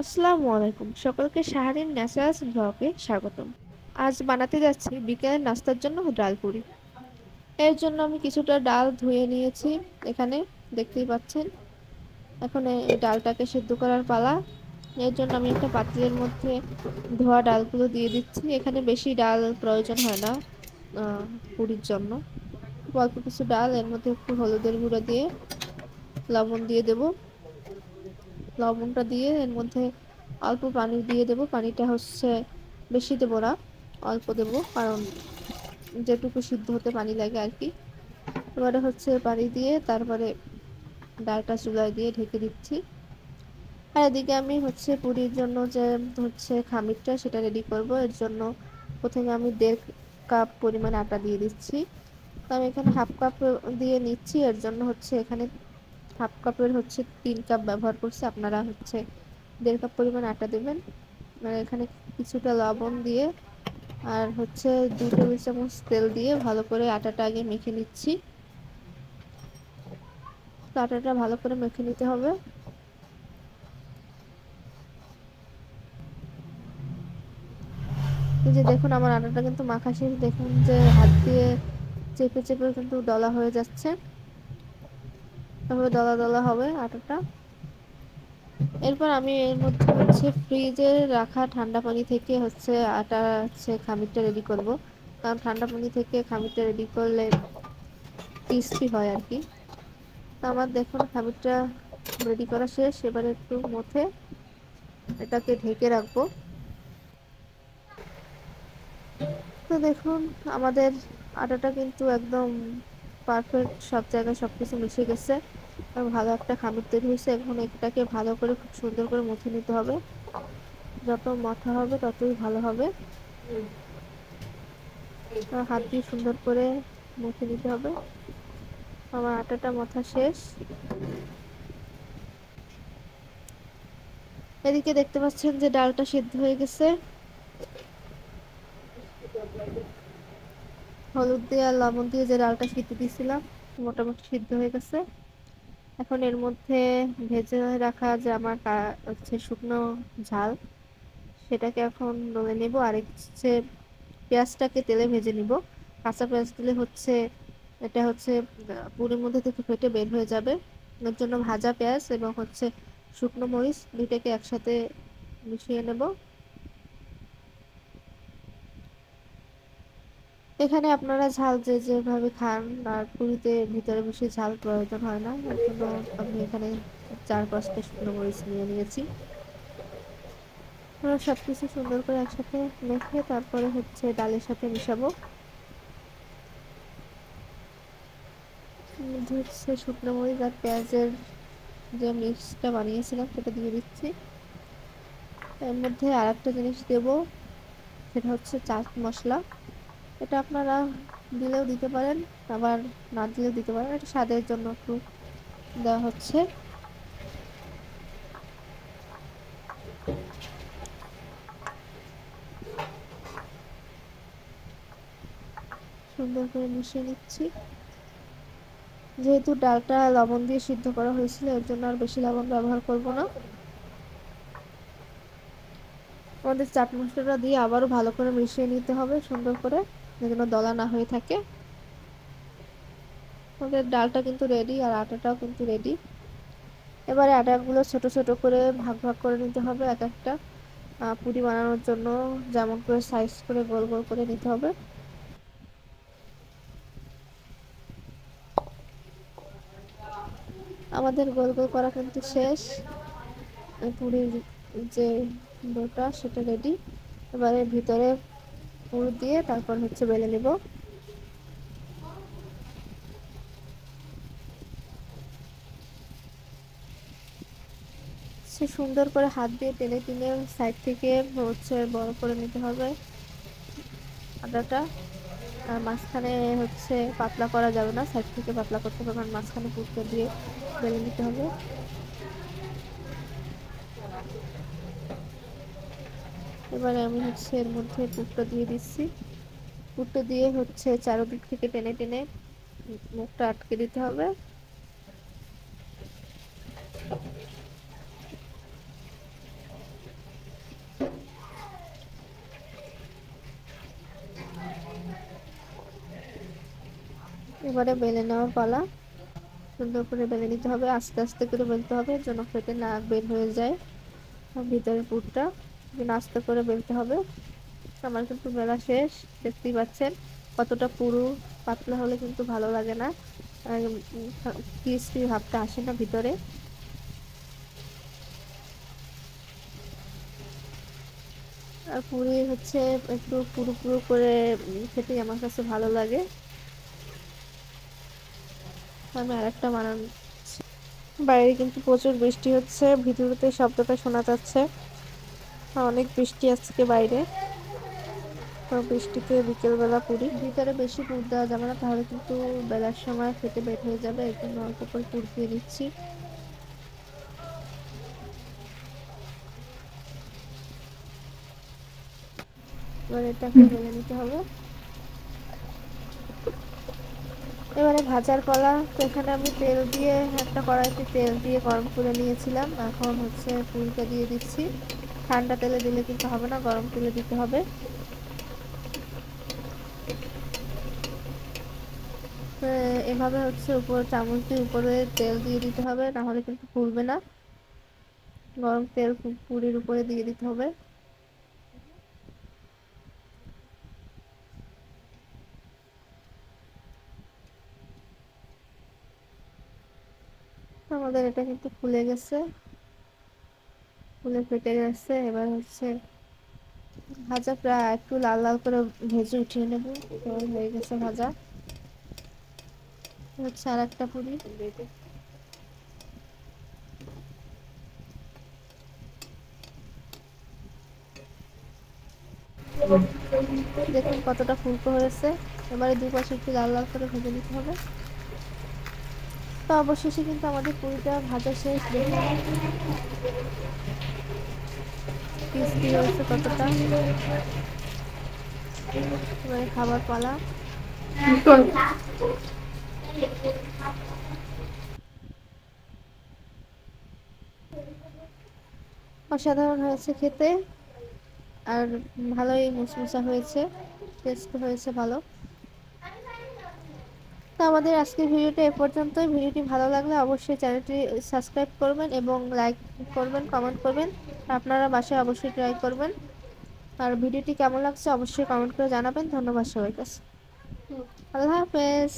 আসসালামু আলাইকুম, সকলকে সাহারিন ন্যাচারালস ব্লগে স্বাগতম। আজ বানাতে যাচ্ছি বিকেলের নাস্তার জন্য ডাল পুরি। এর জন্য আমি কিছুটা ডাল ধুয়ে নিয়েছি, এখানে দেখতেই পাচ্ছেন। এখন এই ডালটাকে সিদ্ধ করার পালা। এর জন্য আমি একটা পাতিলের মধ্যে ধোয়া ডালগুলো দিয়ে দিচ্ছি। এখানে বেশি ডাল প্রয়োজন হয় না পুরির জন্য। অল্প কিছু ডাল, এর মধ্যে একটু হলুদের গুঁড়ো দিয়ে লবণ দিয়ে দেব। লবণটা দিয়ে এর মধ্যে অল্প পানি দিয়ে দেব। পানিটা বেশি দেব না, অল্প দেব, কারণ যেটুকু সিদ্ধ হতে পানি লাগে আর কি। এবারে পানি দিয়ে তারপরে ডালটা চুলায় দিয়ে ঢেকে দিচ্ছি। আর এদিকে আমি পুরির জন্য যে খামিরটা সেটা রেডি করব। এর জন্য প্রথমে আমি 1.5 কাপ পরিমাণ আটা দিয়ে দিচ্ছি। তো আমি এখানে হাফ কাপ দিয়ে নিচ্ছি। এর জন্য এখানে হাফ কাপের 3 কাপ ব্যবহার করছি। আপনারা 1.5 কাপ পরিমাণ আটা দেবেন। আর এখানে কিছুটা লবণ দিয়ে আর 2 টেবিল চামচ তেল দিয়ে ভালো করে আটাটা আগে মেখে নিচ্ছি। তো আটাটা ভালো করে মেখে নিতে হবে। এই যে দেখুন, আমার আটাটা কিন্তু মাখা শেষ। দেখুন যে হাত দিয়ে চেপে চেপে কিন্তু দলা হয়ে যাচ্ছে, তারপরে দলা দলা হবে আটাটা। এরপর আমি এর মধ্যে ফ্রিজে রাখা ঠান্ডা পানি থেকে আটা খামিরটা রেডি করব। কারণ ঠান্ডা পানি থেকে খামিরটা রেডি করলে ক্রিস্পি হয় আর কি। তো আমার দেখুন খামিরটা রেডি করা শেষ। এবারে একটু মথে এটাকে ঢেকে রাখবো। তো দেখুন, আমাদের আটাটা কিন্তু একদম পারফেক্ট, সব জায়গায় সবকিছু মিশে গেছে। ভালো একটা খামির তৈরি হয়েছে। এখন এটাকে ভালো করে খুব সুন্দর করে মুছে নিতে হবে। যত মথা হবে ততই ভালো হবে। হাত দিয়ে সুন্দর করে মুছে নিতে হবে। আমার আটাটা মথা শেষ। এদিকে দেখতে পাচ্ছেন যে ডালটা সিদ্ধ হয়ে গেছে। হলুদ দিয়ে আর লবণ দিয়ে যে ডালটা সিদ্ধ দিয়েছিলাম মোটামুটি সিদ্ধ হয়ে গেছে। এখন এর মধ্যে ভেজে রাখা যে আমার শুকনো ঝাল, সেটাকে এখন ডলে নেব। আর পেঁয়াজটাকে তেলে ভেজে নিব। কাঁচা পেঁয়াজ দিলে এটা পুরির মধ্যে থেকে ফেটে বের হয়ে যাবে। এর জন্য ভাজা পেঁয়াজ এবং শুকনো মরিচ দুইটাকে একসাথে মিশিয়ে নেব। এখানে আপনারা ঝাল যে যেভাবে খান, আর পুরিতে ভিতরে বেশি ঝাল প্রয়োজন হয় না, এর জন্য আমি এখানে 4-5টা শুকনো মরিচ নিয়ে নিয়েছি। সবকিছু সুন্দর করে একসাথে মেখে তারপরে ডালের সাথে মিশাবো। শুকনো মরিচ আর পেঁয়াজের যে মিক্সটা বানিয়েছিলাম সেটা দিয়ে দিচ্ছি। এর মধ্যে আর একটা জিনিস দেব, সেটা চাট মশলা। এটা আপনারা দিলেও দিতে পারেন, আবার না দিলেও দিতে পারেন। এটা স্বাদের জন্য একটু দেওয়া হচ্ছে। সুন্দর করে মিশিয়ে নিচ্ছি। যেহেতু ডালটা লবণ দিয়ে সিদ্ধ করা হয়েছিল, এর জন্য আর বেশি লবণ ব্যবহার করব না। আমাদের চাট মশলাটা দিয়ে আবারও ভালো করে মিশিয়ে নিতে হবে সুন্দর করে, যেন দলা না হয়ে থাকে। আমাদের ডালটা কিন্তু রেডি, আর আটাটাও কিন্তু রেডি। এবারে আটাগুলো ছোট ছোট করে ভাগ ভাগ করে নিতে হবে এক একটা। পুরি বানানোর জন্য যেমন করে সাইজ করে গোল গোল করে নিতে হবে। আমাদের গোল গোল করা কিন্তু শেষ। পুরির যে ডোটা সেটা রেডি। এবারে ভিতরে পুর দিয়ে তারপর বেলে নেব। সুন্দর করে হাত দিয়ে টেনে টেনে সাইড থেকে বড় করে নিতে হবে আটাটা। আর মাঝখানে পাতলা করা যাবে না, সাইড থেকে পাতলা করতে হবে, কারণ মাঝখানে পুরটা দিয়ে বেলে নিতে হবে। এবারে আমি এর মধ্যে পুরটা দিয়ে দিচ্ছি। পুরটা দিয়ে চারদিক থেকে টেনে টেনে মুখটা আটকে দিতে হবে। এবারে বেলে নেওয়ার পালা। সুন্দর করে বেলে নিতে হবে, আস্তে আস্তে করে বেলতে হবে যেন ফেটে না বের হয়ে যায় ভিতরের পুরটা, আস্তে করে বেলতে হবে। আমার কিন্তু বেলা শেষ, দেখতেই পাচ্ছেন কতটা পুরু। পাতলা হলে কিন্তু ভালো লাগে না, ক্রিস্পি ভাবটা আসে না ভিতরে। আর পুরি হচ্ছে একটু পুরু পুরু করে খেতে আমার কাছে ভালো লাগে। আমি আরেকটা বানাচ্ছি। বাইরে কিন্তু প্রচুর বৃষ্টি হচ্ছে, ভিডিওতে শব্দটা শোনা যাচ্ছে। অনেক বৃষ্টি আজকে বাইরে, তো বৃষ্টিতে বিকেলবেলা পুরি। ভিতরে বেশি পুর দেওয়া যাবে না, তাহলে কিন্তু বেলার সময় ফেটে বের হয়ে যাবে, এর জন্য অল্প করে পুর দিয়ে দিচ্ছি। এবার এটাকে বেলে নিতে হবে। এবারে ভাজার পালা। তো এখানে আমি তেল দিয়ে, একটা কড়াইতে তেল দিয়ে গরম করে নিয়েছিলাম, এখন হচ্ছে পুরিটা দিয়ে দিচ্ছি। ঠান্ডা তেলে দিলে কিন্তু হবে না, গরম তেলে দিতে হবে। এভাবে হচ্ছে উপর চামচ দিয়ে উপরে তেল দিয়ে দিতে হবে, না হলে কিন্তু ফুলবে না। গরম তেল পুরির উপরে দিয়ে দিতে হবে। আমাদের এটা কিন্তু ফুলে গেছে, ফুলে ফেটে গেছে। এবার হচ্ছে ভাজা প্রায় একটু লাল লাল করে ভেজে উঠিয়ে নেব। তো হয়ে গেছে ভাজা। হচ্ছে আর একটা পুরি। দেখুন কতটা ফুলকো হয়েছে। এবারে দুপাশে একটু লাল লাল করে ভেজে নিতে হবে। তো অবশেষে কিন্তু আমাদের পুরিটা ভাজা শেষ। দেখুন ক্রিস্পি হয়েছে কতটা। এবারে খাবার পালা। অসাধারণ হয়েছে খেতে, আর ভালোই মুচমুচা হয়েছে, টেস্ট হয়েছে ভালো। তো আমাদের আজকের ভিডিওটা এ পর্যন্তই। ভিডিওটি ভালো লাগলে অবশ্যই চ্যানেলটি সাবস্ক্রাইব করবেন এবং লাইক করবেন, কমেন্ট করবেন। আপনারা বাসায় অবশ্যই ট্রাই করবেন। আর ভিডিওটি কেমন লাগছে অবশ্যই কমেন্ট করে জানাবেন। ধন্যবাদ সবাইকে, আল্লাহ হাফেজ।